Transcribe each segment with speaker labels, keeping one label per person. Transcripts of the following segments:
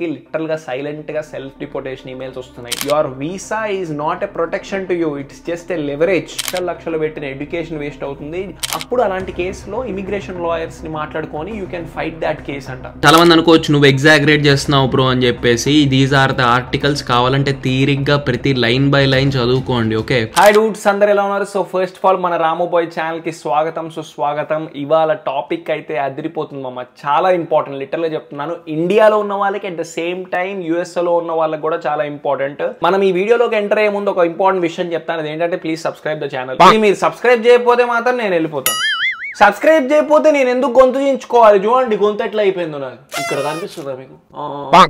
Speaker 1: Literal గా silent గా self deportation emails వస్తున్నాయి. Your visa is not a protection to you, it's just a leverage. లక్షలు పెట్టిన education waste అవుతుంది. అప్పుడు అలాంటి కేసులో ఇమిగ్రేషన్ లాయర్స్ ని మాట్లాడుకొని you can fight that case అంట.
Speaker 2: చాలా మంది అనుకోవచ్చు నువ్వు ఎగ్జాగరేట్ చేస్తున్నావు బ్రో అని చెప్పేసి. దీస్ ఆర్ ద ఆర్టికల్స్, కావాలంటే తీరిగ్గా ప్రతి లైన్ బై లైన్ చదువుకోండి. ఓకే,
Speaker 1: హాయ్ డూడ్స్, అందరు ఎలా ఉన్నారు? సో ఫస్ట్ ఆఫ్ ఆల్ మన రామోబాయ్ ఛానల్ కి స్వాగతం, సుస్వాగతం. ఇవాళ టాపిక్ అయితే అదిరిపోతుంది మామ, చాలా ఇంపార్టెంట్. లిటరల్ గా చెప్తున్నాను, ఇండియాలో ఉన్న వాళ్ళకి at the same time US లో ఉన్న వాళ్ళకి కూడా చాలా ఇంపార్టెంట్. మనం ఈ వీడియోలోకి ఎంటర్ అయ్యే ముందు ఒక ఇంపార్టెంట్ విషయం చెప్తాను. అదేంటంటే ప్లీజ్ సబ్స్క్రైబ్ ద ఛానల్. మీరు సబ్స్క్రైబ్ చేయకపోతే మాత్రం నేను వెళ్ళిపోతాను. సబ్స్క్రైబ్ చేయకపోతే నేను ఎందుకు గొంతు దించుకోవాలి? చూడండి గొంతు ఎట్లా అయిపోయిందో నాకు. ఇక్కడ కనిపిస్తుందా మీకు?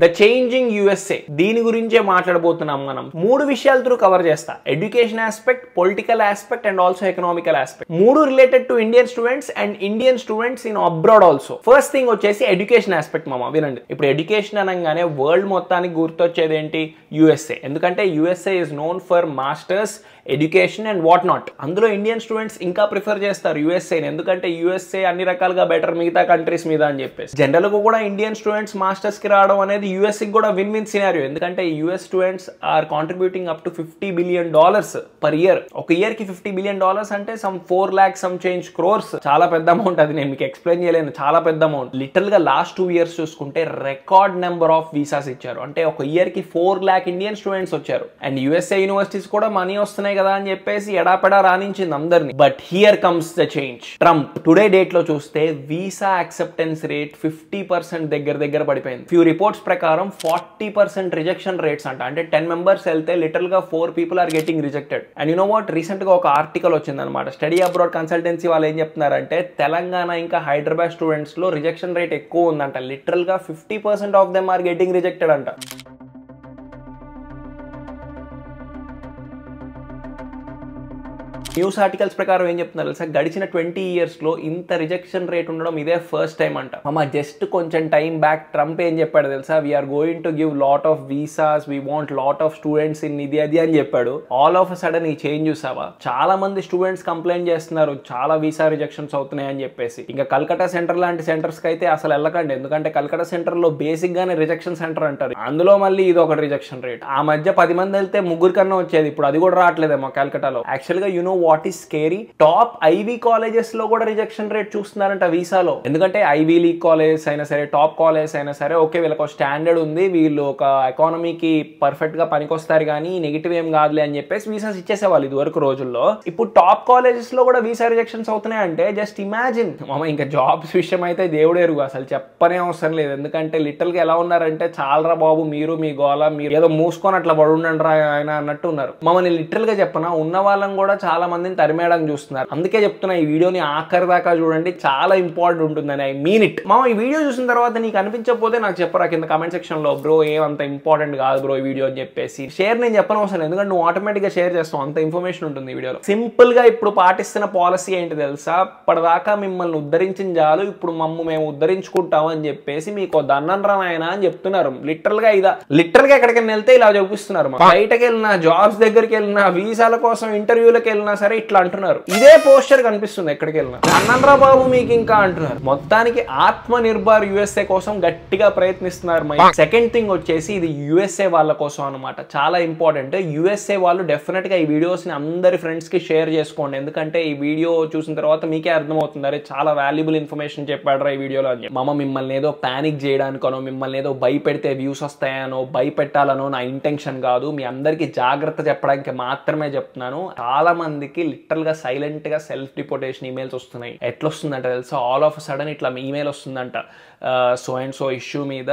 Speaker 1: ద చేంజింగ్ యుఎస్ఏ, దీని గురించే మాట్లాడబోతున్నాం మనం. 3 విషయాల త్రూ కవర్ చేస్తా: education aspect, political aspect and also economical aspect. 3 related to Indian students and Indian students in abroad also. First thing వచ్చేసి ఎడ్యుకేషన్ ఆస్పెక్ట్ మామ, వినండి. ఇప్పుడు ఎడ్యుకేషన్ అనగానే వరల్డ్ మొత్తానికి గుర్తొచ్చేది ఏంటి? యుఎస్ఏ. ఎందుకంటే USA is known for masters, education and what not. అందులో ఇండియన్ స్టూడెంట్స్ ఇంకా ప్రిఫర్ చేస్తారు యుఎస్ఏని, ఎందుకంటే యుఎస్ఏ అన్ని రకాలుగా బెటర్ మిగతా కంట్రీస్ మీద అని చెప్పేసి. జనరల్ గా కూడా ఇండియన్ స్టూడెంట్స్ మాస్టర్స్ కి రావడం అనేది యుఎస్ కి కూడా విన్ విన్ సినారియో. ఎందుకంటే US students are contributing up to $50 billion per year. ఒక ఇయర్ కి $50 billion అంటే some 4 lakhs some change crores. చాలా పెద్ద అమౌంట్. అది నేను మీకు ఎక్స్ప్లెయిన్ చేయలేను, చాలా పెద్ద అమౌంట్. లిటరల్ గా లాస్ట్ 2 years చూసుకుంటే రికార్డ్ నెంబర్ ఆఫ్ వీసాస్ ఇచ్చారు. అంటే ఒక ఇయర్ కి 4 lakh ఇండియన్ స్టూడెంట్స్ వచ్చారు. అండ్ యుఎస్ఏ యూనివర్సిటీస్ కూడా మనీ వస్తున్నాయి కదా అని చెప్పేసి ఎడాపెడా రాణించింది అందరినీ. But here comes the change. Trump today date లో చూస్తే వీసా యాక్సెప్టెన్స్ రేట్ 50% దగ్గర పడిపోయింది. ఫ్యూ రిపోర్ట్స్ ప్రకారం 40% రిజెక్షన్ రేట్స్ అంట. అంటే 10 members వెళ్తే లిటరల్ గా 4 people are getting rejected. And you know what, recent గా ఒక ఆర్టికల్ వచ్చింది అనమాట. స్టడీ అబ్రాడ్ కన్సల్టెన్సీ వాళ్ళు ఏం చెప్తున్నారంటే తెలంగాణ ఇంకా హైదరాబాద్ స్టూడెంట్స్ లో రిజెక్షన్ రేట్ ఎక్కువ ఉందంట. లిటరల్ గా 50% of them are getting rejected అంట. న్యూస్ ఆర్టికల్స్ ప్రకారం ఏం చెప్తున్నారు తెలుసా, గడిచిన 20 years లో ఇంత రిజెక్షన్ రేట్ ఉండడం ఇదే ఫస్ట్ టైం అంట. జస్ట్ కొంచెం టైం బ్యాక్ ట్రంప్ ఏం చెప్పాడు తెలుసా, we're going to give lot of visas, we want lot of students in ఇది అది అని చెప్పాడు. ఆల్ ఆఫ్ అ సడన్ ఈ చేంజ్ చూసావా? చాలా మంది స్టూడెంట్స్ కంప్లైంట్ చేస్తున్నారు చాలా వీసా రిజెక్షన్స్ అవుతున్నాయి అని చెప్పేసి. ఇంకా కల్కటా సెంటర్ లాంటి సెంటర్స్ కి అయితే అసలు వెళ్ళకండి, ఎందుకంటే కల్కటా సెంటర్ లో బేసిక్ గానే రిజెక్షన్ సెంటర్ అంటారు. అందులో మళ్ళీ ఇది ఒక రిజెక్షన్ రేట్. ఆ మధ్య 10 మంది వెళ్తే 3 కన్నా వచ్చేది, ఇప్పుడు అది కూడా రావట్లేదేమో కల్కటాలో. యాక్చువల్ గా you know what is scary, top ivy colleges లో కూడా రిజెక్షన్ రేట్ చూస్తున్నారంట వీసాలో. ఎందుకంటే ఐవీ లీగ్ కాలేజెస్ అయినా సరే, టాప్ కాలేజెస్ అయినా సరే, ఓకే వీళ్ళకి ఒక స్టాండర్డ్ ఉంది, వీళ్ళు ఒక ఎకానమీకి పర్ఫెక్ట్ గా పనికొస్తారు కానీ నెగిటివ్ ఏం కాదులే అని చెప్పేసి వీసాస్ ఇచ్చేసేవాళ్ళు ఇది వరకు రోజుల్లో. ఇప్పుడు టాప్ కాలేజెస్ లో కూడా వీసా రిజెక్షన్స్ అవుతున్నాయంటే జస్ట్ ఇమాజిన్ మామ. ఇంకా జాబ్స్ విషయం అయితే దేవుడేరుగు, అసలు చెప్పనే అవసరం లేదు. ఎందుకంటే లిటరల్ గా ఎలా ఉన్నారంటే, చాలరా బాబు మీరు మీ గోళ, మీరు ఏదో మూసుకొని అట్లా పడుండండి రా ఆయన అన్నట్టు ఉన్నారు. మమ్మల్ని లిటరల్ గా చెప్పనా, ఉన్న వాళ్ళని కూడా చాలా మందిని తరిమేయడం చూస్తున్నారు. అందుకే చెప్తున్నా ఈ వీడియోని ఆఖరి దాకా చూడండి, చాలా ఇంపార్టెంట్ ఉంటుందని. I mean it. ఈ వీడియో చూసిన తర్వాత నీకు అనిపించకపోతే నాకు చెప్పరా కింద కామెంట్ సెక్షన్ లో, బ్రో ఏమంత ఇంపార్టెంట్ కాదు బ్రో ఈ వీడియో అని చెప్పేసి. షేర్ నేను చెప్పను అవసరం, ఎందుకంటే నువ్వు ఆటోమేటిక్ గా షేర్ చేస్తావు, అంత ఇన్ఫర్మేషన్ ఉంటుంది ఈ వీడియోలో. సింపుల్ గా ఇప్పుడు పాటిస్తున్న పాలసీ ఏంటి తెలుసా, ఇప్పటిదాకా మిమ్మల్ని ఉద్ధరించిన చాలు, ఇప్పుడు మేము ఉద్ధరించుకుంటాం అని చెప్పేసి మీకు దండం రా నాయనా అని చెప్తున్నారు. లిటరల్ గా ఎక్కడికైనా వెళ్తే ఇలా చూపిస్తున్నారు. బయటకు వెళ్ళినా, జాబ్స్ దగ్గరికి వెళ్ళినా, వీసాల కోసం ఇంటర్వ్యూలకు వెళ్ళినా సరే ఇట్లా అంటున్నారు. ఇదే పోస్టర్ కనిపిస్తుంది ఎక్కడికి వెళ్ళినా, అన్నంద్రా బాబు మీకు ఇంకా అంటున్నారు. మొత్తానికి ఆత్మ నిర్భర్ యుఎస్ఏ కోసం గట్టిగా ప్రయత్నిస్తున్నారు. సెకండ్ థింగ్ వచ్చేసి ఇది యుఎస్ఏ వాళ్ళ కోసం అనమాట, చాలా ఇంపార్టెంట్. యుఎస్ఏ వాళ్ళు డెఫినెట్ గా ఈ వీడియోస్ ని అందరి ఫ్రెండ్స్ కి షేర్ చేసుకోండి, ఎందుకంటే ఈ వీడియో చూసిన తర్వాత మీకే అర్థమవుతుంది, అరే చాలా వాల్యుబుల్ ఇన్ఫర్మేషన్ చెప్పాడు ఈ వీడియోలో అని. మిమ్మల్ని ఏదో పానిక్ చేయడానికనో, మిమ్మల్ని ఏదో భయపెడితే వ్యూస్ వస్తాయనో, భయపెట్టాలనో నా ఇంటెన్షన్ కాదు. మీ అందరికి జాగ్రత్త చెప్పడానికి మాత్రమే చెప్తున్నాను. చాలా మందికి లిటరల్ గా సైలెంట్ గా సెల్ఫ్ డిపోర్టేషన్ ఈమెయిల్స్ వస్తున్నాయి. ఎట్లా వస్తుందంట తెలుసా, ఆల్ ఆఫ్ సడన్ ఇట్లా ఈమెయిల్ వస్తుందంట, సో అండ్ సో ఇష్యూ మీద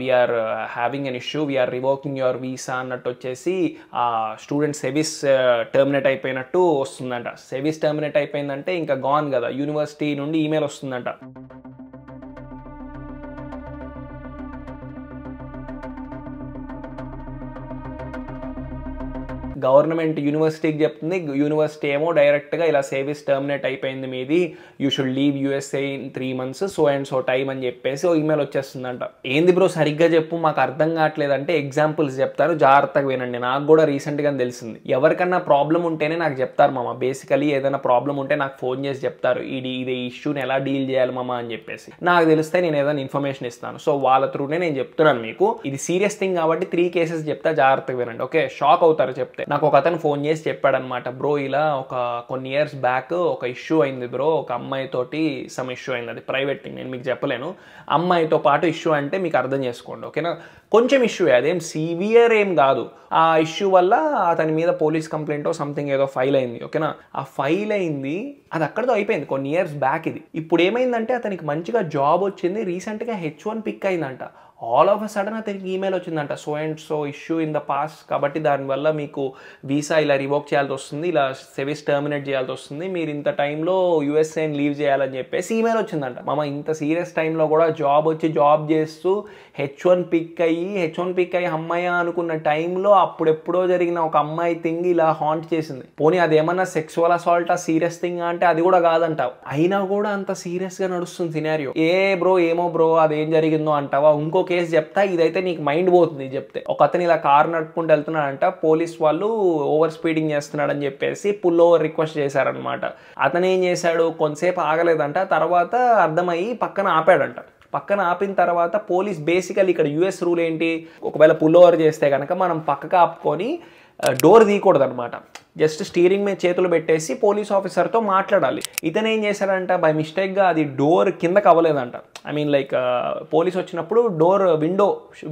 Speaker 1: we're having an issue, we're revoking your visa అన్నట్టు వచ్చేసి స్టూడెంట్ సెవిస్ టర్మినేట్ అయిపోయినట్టు వస్తుందంట. సెవిస్ టర్మినేట్ అయిపోయిందంటే ఇంకా గాన్ కదా, యూనివర్సిటీ నుండి ఈమెయిల్ వస్తుందంట. గవర్నమెంట్ యూనివర్సిటీకి చెప్తుంది, యూనివర్సిటీ ఏమో డైరెక్ట్గా ఇలా సర్వీస్ టర్మినేట్ అయిపోయింది మీది, you should leave USA in 3 months so and so time అని చెప్పేసి ఓ ఈమెయిల్ వచ్చేస్తుందంట. ఏంది బ్రో సరిగ్గా చెప్పు, మాకు అర్థం కావట్లేదు అంటే ఎగ్జాంపుల్స్ చెప్తాను, జాగ్రత్తగా వినండి. నాకు కూడా రీసెంట్గా తెలిసింది, ఎవరికన్నా ప్రాబ్లం ఉంటేనే నాకు చెప్తారు మామ. బేసికలీ ఏదైనా ప్రాబ్లం ఉంటే నాకు ఫోన్ చేసి చెప్తారు, ఇది ఇష్యూని ఎలా డీల్ చేయాలి మామ అని చెప్పేసి. నాకు తెలిస్తే నేను ఏదైనా ఇన్ఫర్మేషన్ ఇస్తాను. సో వాళ్ళ త్రూనే నేను చెప్తున్నాను మీకు. ఇది సీరియస్ థింగ్ కాబట్టి 3 cases చెప్తా, జాగ్రత్తగా వినండి. ఓకే, షాక్ అవుతారు చెప్తే. నాకు ఒక అతను ఫోన్ చేసి చెప్పాడనమాట, బ్రో ఇలా కొన్ని ఇయర్స్ బ్యాక్ ఒక ఇష్యూ అయింది బ్రో, ఒక అమ్మాయితోటి సమ్ ఇష్యూ అయింది, అది ప్రైవేట్ థింగ్, నేను మీకు చెప్పలేను. అమ్మాయితో పాటు ఇష్యూ అంటే మీకు అర్థం చేసుకోండి, ఓకేనా. కొంచెం ఇష్యూ, అదేం సివియర్ ఏం కాదు. ఆ ఇష్యూ వల్ల అతని మీద పోలీస్ కంప్లైంటో సంథింగ్ ఏదో ఫైల్ అయింది, ఓకేనా. ఆ ఫైల్ అయింది, అది అక్కడితో అయిపోయింది, కొన్ని ఇయర్స్ బ్యాక్ ఇది. ఇప్పుడు ఏమైందంటే అతనికి మంచిగా జాబ్ వచ్చింది, రీసెంట్గా H1 పిక్ అయిందంట. ఆల్ ఆఫ్ అ సడన్ అతనికి ఈమెయిల్ వచ్చిందంట, so and so issue in the past, కాబట్టి దానివల్ల మీకు వీసా ఇలా రివోక్ చేయాల్సి వస్తుంది, ఇలా సర్వీస్ టర్మినేట్ చేయాల్సి వస్తుంది, మీరు ఇంత టైంలో యూఎస్ఏని లీవ్ చేయాలని చెప్పేసి ఈమెయిల్ వచ్చిందంట. మామ ఇంత సీరియస్ టైంలో కూడా జాబ్ చేస్తూ H1 పిక్ అయ్యి అమ్మాయి అనుకున్న టైంలో అప్పుడెప్పుడో జరిగిన ఒక అమ్మాయి థింగ్ ఇలా హాంట్ చేసింది. పోనీ అదేమన్నా సెక్సువల్ అసాల్ట్ సీరియస్ థింగ్ అంటే అది కూడా కాదంటావు, అయినా కూడా అంత సీరియస్గా నడుస్తుంది సినారియో. ఏమో బ్రో అదేం జరిగిందో అంటావా. ఇంకో కేసు చెప్తా, ఇదైతే నీకు మైండ్ పోతుంది చెప్తే. ఒక అతను ఇలా కార్ నడుపుకుంటూ వెళ్తున్నాడంట, పోలీస్ వాళ్ళు ఓవర్ స్పీడింగ్ చేస్తున్నాడని చెప్పేసి పుల్ ఓవర్ రిక్వెస్ట్ చేశారనమాట. అతను ఏం చేశాడు, కొంతసేపు ఆగలేదంట, తర్వాత అర్థమయ్యి పక్కన ఆపాడంట. పక్కన ఆపిన తర్వాత పోలీస్ బేసికల్ ఇక్కడ యూఎస్ రూల్ ఏంటి, ఒకవేళ పుల్ ఓవర్ చేస్తే కనుక మనం పక్కకు ఆపుకొని డోర్ తీయకూడదు అనమాట. జస్ట్ స్టీరింగ్ మీద చేతులు పెట్టేసి పోలీస్ ఆఫీసర్తో మాట్లాడాలి. ఇతను ఏం చేశాడంట, బై మిస్టేక్గా అది డోర్ కిందకు అవ్వలేదంట. ఐ మీన్ లైక్ పోలీస్ వచ్చినప్పుడు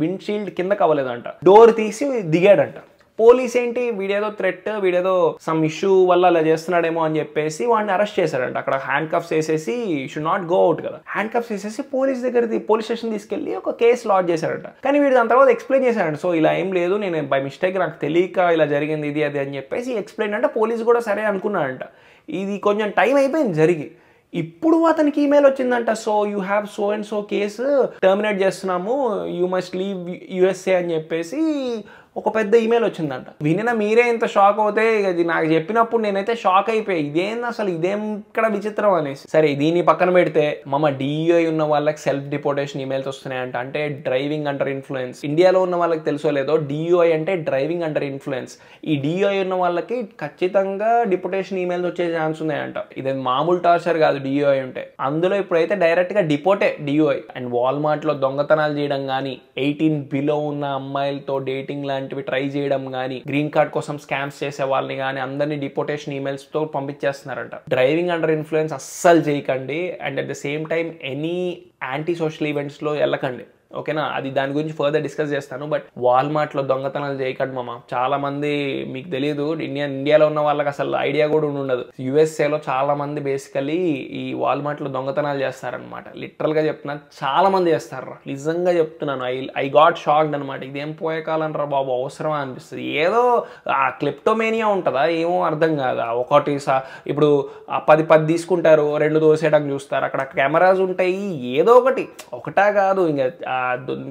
Speaker 1: విండ్షీల్డ్ కిందకు అవ్వలేదంట, డోర్ తీసి దిగాడంట. పోలీస్ ఏంటి, వీడేదో థ్రెట్, వీడేదో సమ్ ఇష్యూ వల్ల అలా చేస్తున్నాడేమో అని చెప్పేసి వాడిని అరెస్ట్ చేశాడంట. అక్కడ హ్యాండ్ కఫ్స్ వేసేసి, షుడ్ నాట్ గో అవుట్ కదా, హ్యాండ్ కఫ్స్ వేసేసి పోలీస్ స్టేషన్ తీసుకెళ్లి ఒక కేసు లాడ్జ్ చేశాడంట. కానీ వీడు దాని తర్వాత ఎక్స్ప్లెయిన్ చేశాడంట, సో ఇలా ఏం లేదు, నేను బై మిస్టేక్ నాకు తెలియక ఇలా జరిగింది ఇది అది అని చెప్పేసి ఎక్స్ప్లెయిన్ అంటే పోలీస్ కూడా సరే అనుకున్నాడంట. ఇది కొంచెం టైం అయిపోయింది జరిగి. ఇప్పుడు అతనికి ఈమెయిల్ వచ్చిందంట, so you have so and so case terminate చేస్తున్నాము, యూ మస్ట్ లీవ్ యూఎస్ఏ అని చెప్పేసి ఒక పెద్ద ఈమెయిల్ వచ్చిందంట. వినిన మీరే ఇంత షాక్ అవుతే, ఇది నాకు చెప్పినప్పుడు నేనైతే షాక్ అయిపోయాయి, ఇదేం అసలు ఇదేం ఇక్కడ విచిత్రం అనేసి. సరే దీన్ని పక్కన పెడితే మమ DUI ఉన్న వాళ్ళకి సెల్ఫ్ డిపోర్టేషన్ ఈమెయిల్స్ వస్తున్నాయంట. అంటే డ్రైవింగ్ అండర్ ఇన్ఫ్లుయెన్స్. ఇండియాలో ఉన్న వాళ్ళకి తెలుసో లేదో, DUI అంటే డ్రైవింగ్ అండర్ ఇన్ఫ్లుయెన్స్. ఈ DUI ఉన్న వాళ్ళకి ఖచ్చితంగా డిపోర్టేషన్ ఈమెయిల్స్ వచ్చే ఛాన్స్ ఉన్నాయంట. ఇది మామూలు టార్చర్ కాదు DUI ఉంటే. అందులో ఇప్పుడైతే డైరెక్ట్గా డిపోర్టే DUI. అండ్ వాల్మార్ట్లో దొంగతనాలు చేయడం కానీ, 18 బిలో ఉన్న అమ్మాయిలతో డేటింగ్ లాంటి ట్రై చేయడం కానీ, గ్రీన్ కార్డ్ కోసం స్కామ్స్ చేసే వాళ్ళని కానీ అందరినీ డిపోర్టేషన్ ఈమెయిల్స్ తో పంపించేస్తున్నారంట. డ్రైవింగ్ అండర్ ఇన్ఫ్లుయెన్స్ అస్సలు చేయకండి. And at the same time any anti social events లో వెళ్ళకండి, ఓకేనా. అది దాని గురించి ఫర్దర్ డిస్కస్ చేస్తాను. బట్ వాల్మార్ట్లో దొంగతనాలు చేయకండి మామ. చాలా మంది మీకు తెలియదు, ఇండియాలో ఉన్న వాళ్ళకి అసలు ఐడియా కూడా ఉండదు. యూఎస్ఏలో చాలా మంది బేసికలీ ఈ వాల్మార్ట్లో దొంగతనాలు చేస్తారనమాట. లిటరల్ గా చెప్తున్నా, చాలా మంది చేస్తారు, నిజంగా చెప్తున్నాను. ఐ గాట్ షాక్డ్ అనమాట. ఇదేం పోయే కాలం రా బాబు, అవసరమా అనిపిస్తుంది. ఏదో ఆ క్లిప్టోమేనియా ఉంటుందా ఏమో అర్థం కాదు. ఒకటి ఇప్పుడు 10 తీసుకుంటారు, 2 దోసేయడానికి చూస్తారు, అక్కడ కెమెరాస్ ఉంటాయి, ఏదో ఒకటా కాదు, ఇంకా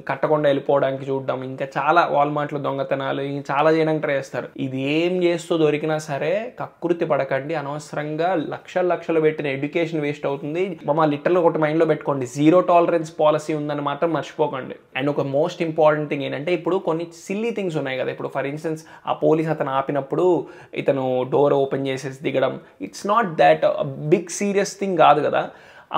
Speaker 1: కట్టకుండా వెళ్ళిపోవడానికి చూడడం, ఇంకా చాలా వాల్మార్ట్లో దొంగతనాలు ఇంకా చాలా చేయడానికి ట్రై చేస్తారు. ఇది ఏం చేస్తూ దొరికినా సరే కకృతి పడకండి. అనవసరంగా లక్షలు పెట్టిన ఎడ్యుకేషన్ వేస్ట్ అవుతుంది. మా లిటరల్ ఒకటి మైండ్లో పెట్టుకోండి, 0 టాలరెన్స్ పాలసీ ఉందని మాత్రం మర్చిపోకండి. అండ్ ఒక మోస్ట్ ఇంపార్టెంట్ థింగ్ ఏంటంటే, ఇప్పుడు కొన్ని సిల్లీ థింగ్స్ ఉన్నాయి కదా. ఇప్పుడు ఫర్ ఇన్స్టెన్స్ ఆ పోలీస్ అతను ఆపినప్పుడు ఇతను డోర్ ఓపెన్ చేసేసి దిగడం, it's not that big serious thing కాదు కదా.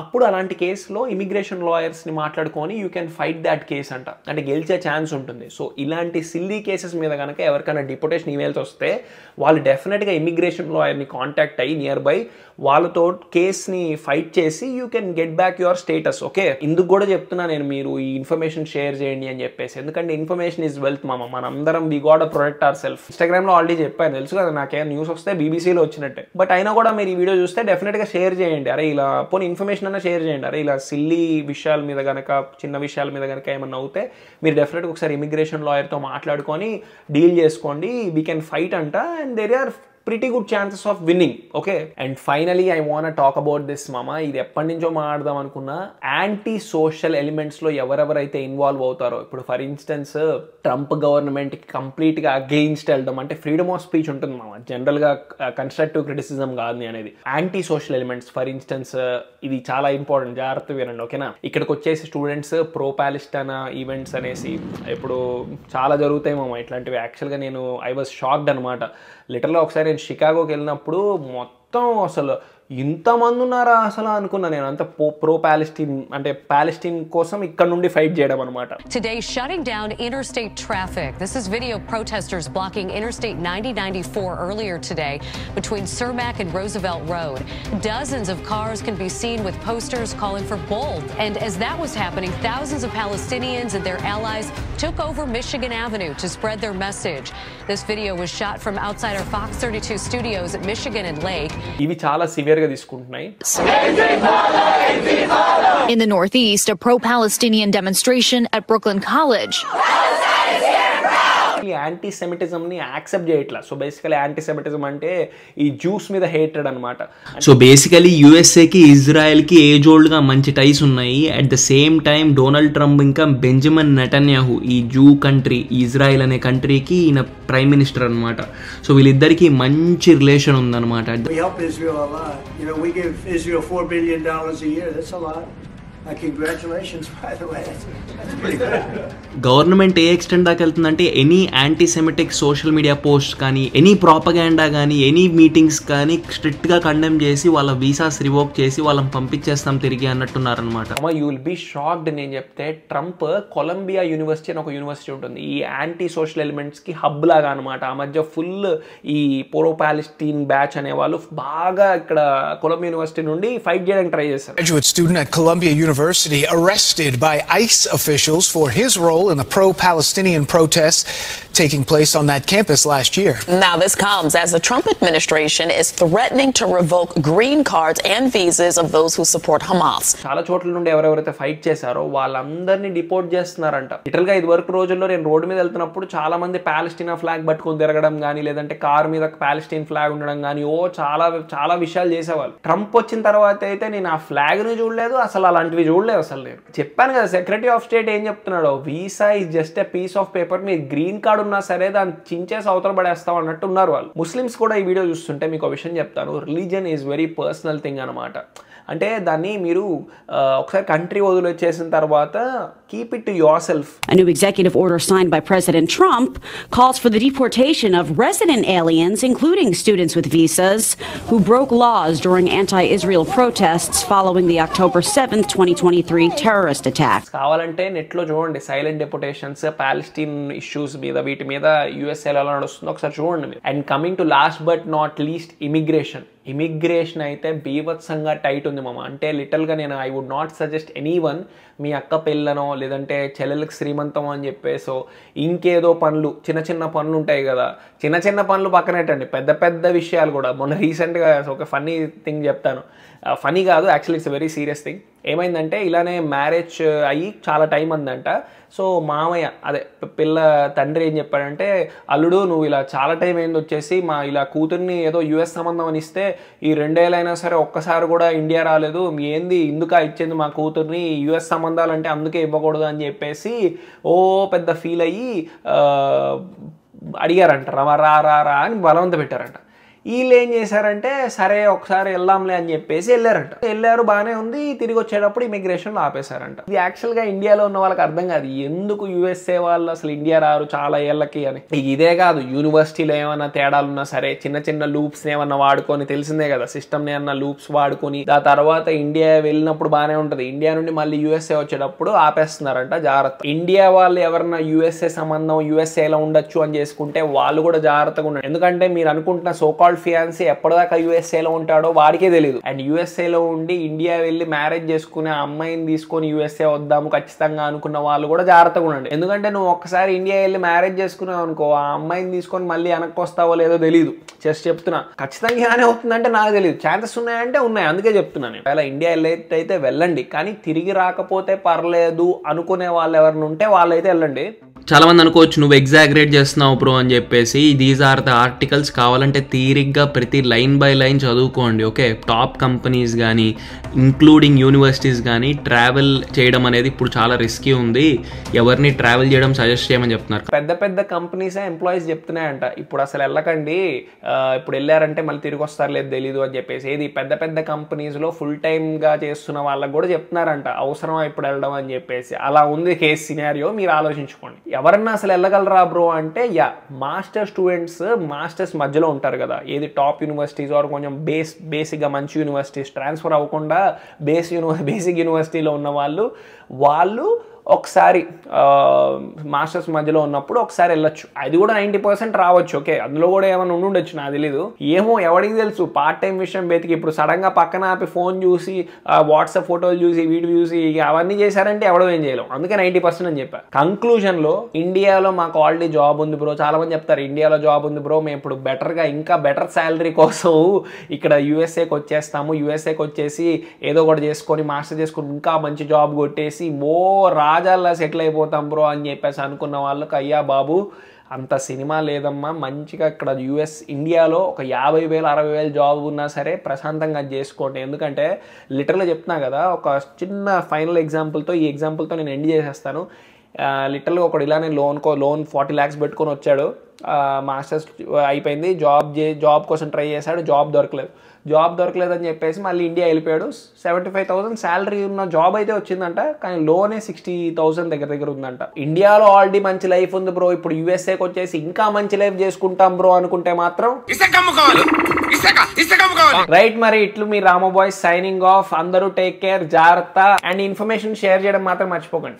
Speaker 1: అప్పుడు అలాంటి కేసులో ఇమిగ్రేషన్ లాయర్స్ని మాట్లాడుకొని you can fight that case అంట, అంటే గెలిచే ఛాన్స్ ఉంటుంది. సో ఇలాంటి సిల్లీ కేసెస్ మీద కనుక ఎవరికైనా డిపోర్టేషన్ ఈమెయిల్స్ వస్తే వాళ్ళు డెఫినెట్గా ఇమిగ్రేషన్ లాయర్ని కాంటాక్ట్ అయ్యి నియర్ బై వాళ్ళతో కేస్ని ఫైట్ చేసి you can get back your status. Okay, ఇందుకు కూడా చెప్తున్నా నేను, మీరు ఈ ఇన్ఫర్మేషన్ షేర్ చేయండి అని చెప్పేసి. ఎందుకంటే ఇన్ఫర్మేషన్ ఈజ్ వెల్త్ మామ. మనందరం we got protect our self. ఇన్స్టాగ్రామ్లో ఆల్రెడీ చెప్పాను, తెలుసు కదా, నాకేం న్యూస్ వస్తే బీబీసీలో వచ్చినట్టే. బట్ అయినా కూడా మీరు ఈ వీడియో చూస్తే డెఫినెట్గా షేర్ చేయండి. అరే ఇలా పోనీ ఇన్ఫర్మేషన్ అన్న షేర్ చేయండి. అరే ఇలా సిల్లీ విషయాల మీద కనుక, చిన్న విషయాల మీద కనుక ఏమన్నా అవుతే మీరు డెఫినెట్గా ఒకసారి ఇమిగ్రేషన్ లాయర్తో మాట్లాడుకొని డీల్ చేసుకోండి. వీ కెన్ ఫైట్ అంట. And there are pretty good chances of winning. Okay, and finally I want to talk about this mama. ఇది ఎప్పటి నుంచో మాట్లాడదాం అనుకున్నా, యాంటీ సోషల్ ఎలిమెంట్స్ లో ఎవరెవరైతే ఇన్వాల్వ్ అవుతారో, ఇప్పుడు ఫర్ ఇన్స్టెన్స్ ట్రంప్ గవర్నమెంట్ కి కంప్లీట్ గా అగెయిన్స్ట్ వెళ్ళడం, అంటే ఫ్రీడమ్ ఆఫ్ స్పీచ్ ఉంటుంది మామ, జనరల్ గా కన్స్ట్రక్టివ్ క్రిటిసిజం కాదు అనేది. Anti social elements for instance, ఇది చాలా ఇంపార్టెంట్, జాగ్రత్త వినండి ఓకేనా. ఇక్కడికి వచ్చేసి స్టూడెంట్స్ ప్రో పాలెస్టైన్ ఈవెంట్స్ అనేసి ఇప్పుడు చాలా జరుగుతాయి మామ ఇట్లాంటివి. యాక్చువల్గా నేను ఐ వాజ్ షాక్డ్ అనమాట. లిటరల్గా ఒకసారి నేను షికాగోకి వెళ్ళినప్పుడు మొత్తం అసలు ఇంతమంది ఉన్నారా అసలు అనుకున్నా నేను. అంత ప్రో పాలెస్టీన్, అంటే పాలెస్టీన్ కోసం ఇక్కడ నుండి ఫైట్ చేయడం అన్నమాట.
Speaker 3: Today shutting down interstate traffic. This is video of protesters blocking Interstate 9094 earlier today between Cermak and Roosevelt Road. Dozens of cars can be seen with posters calling for bold. And as that was happening, thousands of Palestinians and their allies took over Michigan Avenue to spread their message. This video was shot from outside our Fox 32 studios at Michigan and Lake.
Speaker 1: ఇవి చాలా severe గా తీసుకుంటున్నాయి.
Speaker 4: In the Northeast, a pro-Palestinian demonstration at Brooklyn College.
Speaker 1: Anti Semitism ని accept చేయట్లా. So basically anti Semitism అంటే ఈ juice మీద hatred అనమాట.
Speaker 2: సో బేసికలీ యూఎస్ఏకి ఇజ్రాయెల్కి ఏజ్ ఓల్డ్గా మంచి టైస్ ఉన్నాయి. At the same time Donald Trump ఇంకా బెంజమిన్ నెటన్యాహు, ఈ జూ కంట్రీ ఇజ్రాయెల్ అనే కంట్రీకి ఈయన ప్రైమ్ మినిస్టర్ అనమాట. సో వీళ్ళిద్దరికి మంచి రిలేషన్ ఉందన్నమాట.
Speaker 5: Congratulations, by the way. That's pretty good.
Speaker 2: Government ఏ ఎక్స్టెంట్ దాకా వెళ్తుందంటే any anti semitic social media post కానీ, ఎనీ ప్రాపగాండా కానీ, ఎనీ మీటింగ్స్ కానీ స్ట్రిక్ట్గా కండెమ్ చేసి వాళ్ళ వీసాస్ రివోక్ చేసి వాళ్ళని పంపించేస్తాం తిరిగి అన్నట్టున్నారనమాట.
Speaker 1: యూ విల్ బీ షాక్డ్ నేను చెప్తే. ట్రంప్ కొలంబియా యూనివర్సిటీ అని ఒక యూనివర్సిటీ ఉంటుంది, ఈ యాంటీ సోషల్ ఎలిమెంట్స్ కి హబ్ లాగా అనమాట. ఆ మధ్య ఫుల్ ఈ ప్రో పాలెస్టీన్ బ్యాచ్ అనే వాళ్ళు బాగా ఇక్కడ కొలంబియా యూనివర్సిటీ నుండి ఫైట్ చేయడానికి ట్రై చేశారు.
Speaker 6: Graduate student at Columbia University arrested by ICE officials for his role in the pro-Palestinian protests taking place on that campus last year.
Speaker 7: Now this comes as the Trump administration is threatening to revoke green cards and visas of those who support Hamas.
Speaker 1: చాలా చోట్ల నుండి ఎవరెవరైతే fight చేశారో వాళ్ళందరినీ deport చేస్తున్నారంట. Literal గా ఇది వరకు రోజుల్లో నేను రోడ్డు మీద వెళ్తున్నప్పుడు చాలా మంది పాలెస్టీనా ఫ్లాగ్ పట్టుకొని తిరగడం కానీ, లేదంటే కార్ మీద పాలెస్టీన్ ఫ్లాగ్ ఉండడం కానీ, చాలా చాలా విషయాలు చేసేవాళ్ళు. ట్రంప్ వచ్చిన తర్వాత అయితే నేను ఆ ఫ్లాగ్ ని చూడలేదు, అసలు అలాంటివి చూడలేదు. అసలు నేను చెప్పాను కదా, సెక్రటరీ ఆఫ్ స్టేట్ ఏం చెప్తున్నాడు, visa is just a piece of paper, మీరు గ్రీన్ కార్డ్ ఉన్నా సరే దాన్ని చించేసి అవతల పడేస్తాం అన్నట్టు ఉన్నారు వాళ్ళు. ముస్లిమ్స్ కూడా ఈ వీడియో చూస్తుంటే మీకు ఒక విషయం చెప్తాను, religion is very personal thing అనమాట. అంటే దాన్ని మీరు ఒకసారి కంట్రీ వదిలేసేసిన తర్వాత keep it to yourself.
Speaker 8: A new executive order signed by President Trump calls for the deportation of resident aliens, including students with visas, who broke laws during anti-Israel protests following the October 7th, 2023 terrorist attack.
Speaker 1: కావాలంటే నెట్లో చూడండి, silent డెపోటేషన్స్, Palestine issues మీద వీటి మీద USA ఎలా నడుస్తుందో ఒకసారి చూడండి. And coming to last but not least, immigration అయితే బీభత్సంగా టైట్ ఉంది మామ. అంటే లిటల్గా నేను I would not suggest anyone మీ అక్క పెళ్ళనో లేదంటే చెల్లెలకు శ్రీమంతం అని చెప్పేసో ఇంకేదో పనులు, చిన్న చిన్న పనులు ఉంటాయి కదా, చిన్న పనులు పక్కనేటండి, పెద్ద పెద్ద విషయాలు కూడా. మొన్న రీసెంట్గా ఒక ఫన్నీ థింగ్ చెప్తాను, ఫనీ కాదు actually it's very serious thing. ఏమైందంటే ఇలానే మ్యారేజ్ అయ్యి చాలా టైం అందంట. సో మామయ్య అదే పిల్ల తండ్రి ఏం చెప్పాడంటే, అల్లుడు నువ్వు ఇలా చాలా టైం ఏంది వచ్చేసి మా ఇలా కూతుర్ని ఏదో యుఎస్ సంబంధం అని ఇస్తే ఈ 2 ఏళ్ళైనా సరే ఒక్కసారి కూడా ఇండియా రాలేదు, మీ ఏంది ఇందుక ఇచ్చింది మా కూతుర్ని, యుఎస్ సంబంధాలు అంటే అందుకే ఇవ్వకూడదు అని చెప్పేసి ఓ పెద్ద ఫీల్ అయ్యి అడిగారంట, రా రా రా అని బలవంత పెట్టారంట. వీళ్ళు ఏం చేశారంటే సరే ఒకసారి వెళ్దాంలే అని చెప్పేసి వెళ్ళారు, బాగానే ఉంది. తిరిగి వచ్చేటప్పుడు ఇమిగ్రేషన్లో ఆపేశారంట. ఇది యాక్చువల్గా ఇండియాలో ఉన్న వాళ్ళకి అర్థం కాదు, ఎందుకు యూఎస్ఏ వాళ్ళు అసలు ఇండియా రారు చాలా ఏళ్ళకి అని. ఇదే కాదు, యూనివర్సిటీలో ఏమైనా తేడాలున్నా సరే చిన్న లూప్స్ ఏమన్నా వాడుకొని, తెలిసిందే కదా సిస్టమ్ ఏమన్నా లూప్స్ వాడుకొని ఆ తర్వాత ఇండియా వెళ్ళినప్పుడు బాగానే ఉంటుంది, ఇండియా నుండి మళ్ళీ యూఎస్ఏ వచ్చేటప్పుడు ఆపేస్తున్నారంట. జాగ్రత్త. ఇండియా వాళ్ళు ఎవరన్నా యూఎస్ఏ సంబంధం యూఎస్ఏలో ఉండొచ్చు అని చేసుకుంటే వాళ్ళు కూడా జాగ్రత్తగా ఉండండి. ఎందుకంటే మీరు అనుకుంటున్న సోకాల్ ఫియాన్సీ ఎప్పటిదాకా యూఎస్ఏలో ఉంటాడో వాడికే తెలియదు. అండ్ యూఎస్ఏలో ఉండి ఇండియా వెళ్ళి మ్యారేజ్ చేసుకుని ఆ అమ్మాయిని తీసుకొని యూఎస్ఏ వద్దాము ఖచ్చితంగా అనుకున్న వాళ్ళు కూడా జాగ్రత్తగా ఉండండి. ఎందుకంటే నువ్వు ఒక్కసారి ఇండియా వెళ్ళి మ్యారేజ్ చేసుకున్నావు అనుకో, ఆ అమ్మాయిని తీసుకొని మళ్ళీ వెనక్కి వస్తావో లేదో తెలియదు. జస్ట్ చెప్తున్నా, ఖచ్చితంగా ఇలానే అవుతుందంటే నాకు తెలియదు, ఛాన్సెస్ ఉన్నాయంటే ఉన్నాయి, అందుకే చెప్తున్నాను. అలా ఇండియా వెళ్ళైతే వెళ్ళండి, కానీ తిరిగి రాకపోతే పర్లేదు అనుకునే వాళ్ళు ఎవరిని ఉంటే వాళ్ళైతే వెళ్ళండి.
Speaker 2: చాలా మంది అనుకోవచ్చు నువ్వు ఎగ్జాగరేట్ చేస్తున్నావు బ్రో అని చెప్పేసి. These are the articles. కావాలంటే థియరిక్గా ప్రతి లైన్ బై లైన్ చదువుకోండి. ఓకే, టాప్ కంపెనీస్ కానీ ఇంక్లూడింగ్ యూనివర్సిటీస్ కానీ ట్రావెల్ చేయడం అనేది ఇప్పుడు చాలా రిస్కీ ఉంది. ఎవరిని ట్రావెల్ చేయడం సజెస్ట్ చేయమని చెప్తున్నారు.
Speaker 1: పెద్ద పెద్ద కంపెనీసే ఎంప్లాయీస్ చెప్తున్నాయంట ఇప్పుడు అసలు వెళ్ళకండి, ఇప్పుడు వెళ్ళారంటే మళ్ళీ తిరిగి వస్తారు లేదు తెలీదు అని చెప్పేసి. ఏది పెద్ద పెద్ద కంపెనీస్లో ఫుల్ టైమ్గా చేస్తున్న వాళ్ళకి కూడా చెప్తున్నారంట అవసరమా ఇప్పుడు వెళ్ళడం అని చెప్పేసి. అలా ఉంది కేస్ సినారియో, మీరు ఆలోచించుకోండి. ఎవరన్నా అసలు వెళ్ళగలరా బ్రో అంటే మాస్టర్ స్టూడెంట్స్ మాస్టర్స్ మధ్యలో ఉంటారు కదా, ఏది టాప్ యూనివర్సిటీస్ ఆర్ కొంచెం బేసిక్గా మంచి యూనివర్సిటీస్ ట్రాన్స్ఫర్ అవ్వకుండా బేసిక్ యూనివర్సిటీలో ఉన్న వాళ్ళు ఒకసారి మాస్టర్స్ మధ్యలో ఉన్నప్పుడు ఒకసారి వెళ్ళొచ్చు. అది కూడా 90% రావచ్చు. ఓకే, అందులో కూడా ఏమైనా ఉండొచ్చు, నాకు తెలీదు. ఏమో ఎవరికి తెలుసు. పార్ట్ టైం విషయం వెతికి ఇప్పుడు సడన్గా పక్కన ఆపి ఫోన్ చూసి వాట్సాప్ ఫోటోలు చూసి వీడియో చూసి అవన్నీ చేశారంటే ఎవడో ఏం చేయలేం. అందుకే 90% అని చెప్పా. కంక్లూజన్లో ఇండియాలో మాకు ఆల్రెడీ జాబ్ ఉంది బ్రో. చాలా మంది చెప్తారు ఇండియాలో జాబ్ ఉంది బ్రో, మేము ఇప్పుడు బెటర్గా ఇంకా బెటర్ శాలరీ కోసం ఇక్కడ యూఎస్ఏకి వచ్చేస్తాము. యూఎస్ఏకి వచ్చేసి ఏదో ఒకటి చేసుకొని మాస్టర్ చేసుకొని ఇంకా మంచి జాబ్ కొట్టేసి రాజాల్లో సెటిల్ అయిపోతాం బ్రో అని చెప్పేసి అనుకున్న వాళ్ళకి అయ్యా బాబు అంత సినిమా లేదమ్మా. మంచిగా ఇక్కడ ఇండియాలో ఒక 50,000 60,000 జాబ్ ఉన్నా సరే ప్రశాంతంగా చేసుకోండి. ఎందుకంటే లిటరల్గా చెప్తున్నా కదా, ఒక చిన్న ఫైనల్ ఎగ్జాంపుల్తో ఈ ఎగ్జాంపుల్తో నేను ఎండ్ చేసేస్తాను. లిటరల్గా ఒకడు ఇలానే లోన్ 40 lakhs పెట్టుకొని వచ్చాడు. మాస్టర్స్ అయిపోయింది, జాబ్ కోసం ట్రై చేశాడు, జాబ్ దొరకలేదని చెప్పేసి మళ్ళీ ఇండియా వెళ్ళిపోయాడు. 75,000 శాలరీ ఉన్న జాబ్ అయితే వచ్చిందంట, కానీ లోనే 60,000 దగ్గర ఉందంట. ఇండియాలో ఆల్రెడీ మంచి లైఫ్ ఉంది బ్రో, ఇప్పుడు యూఎస్ఏకి వచ్చేసి ఇంకా మంచి లైఫ్ చేసుకుంటాం బ్రో అనుకుంటే మాత్రం రైట్. మరి ఇట్లు మీ రామబాయ్ సైనింగ్ ఆఫ్. అందరూ టేక్ కేర్, జాగ్రత్త, అండ్ ఇన్ఫర్మేషన్ షేర్ చేయడం మాత్రం మర్చిపోకండి.